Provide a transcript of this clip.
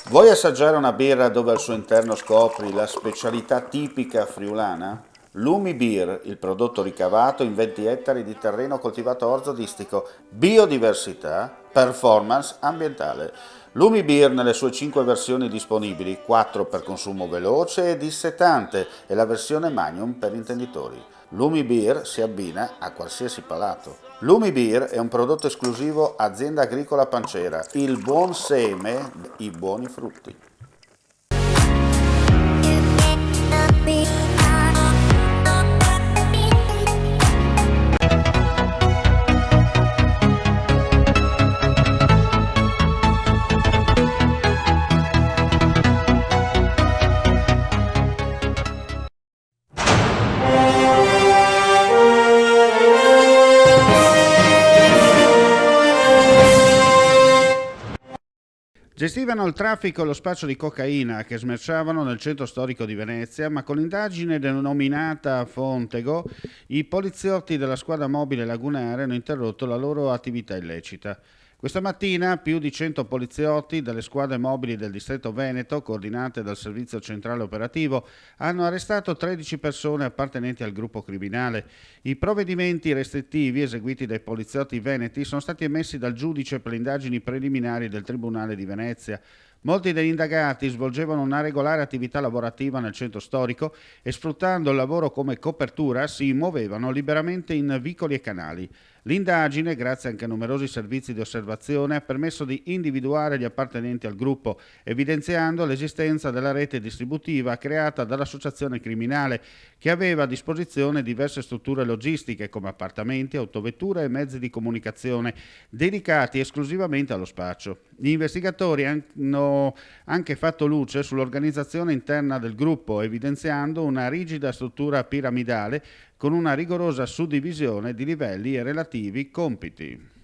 Vuoi assaggiare una birra dove al suo interno scopri la specialità tipica friulana? Lumi Beer, il prodotto ricavato in 20 ettari di terreno coltivato a orzo distico, biodiversità, performance ambientale. Lumi Beer nelle sue 5 versioni disponibili, 4 per consumo veloce e dissetante e la versione Magnum per intenditori. Lumi Beer si abbina a qualsiasi palato. Lumi Beer è un prodotto esclusivo Azienda Agricola Pancera, il buon seme, i buoni frutti. Gestivano il traffico e lo spaccio di cocaina che smerciavano nel centro storico di Venezia, ma con l'indagine denominata Fontego, i poliziotti della squadra mobile lagunare hanno interrotto la loro attività illecita. Questa mattina più di 100 poliziotti delle squadre mobili del distretto Veneto, coordinate dal Servizio Centrale Operativo, hanno arrestato 13 persone appartenenti al gruppo criminale. I provvedimenti restrittivi eseguiti dai poliziotti veneti sono stati emessi dal giudice per le indagini preliminari del Tribunale di Venezia. Molti degli indagati svolgevano una regolare attività lavorativa nel centro storico e sfruttando il lavoro come copertura si muovevano liberamente in vicoli e canali. L'indagine, grazie anche a numerosi servizi di osservazione, ha permesso di individuare gli appartenenti al gruppo, evidenziando l'esistenza della rete distributiva creata dall'associazione criminale, che aveva a disposizione diverse strutture logistiche come appartamenti, autovetture e mezzi di comunicazione dedicati esclusivamente allo spaccio. Gli investigatori hanno anche fatto luce sull'organizzazione interna del gruppo, evidenziando una rigida struttura piramidale con una rigorosa suddivisione di livelli e relativi compiti.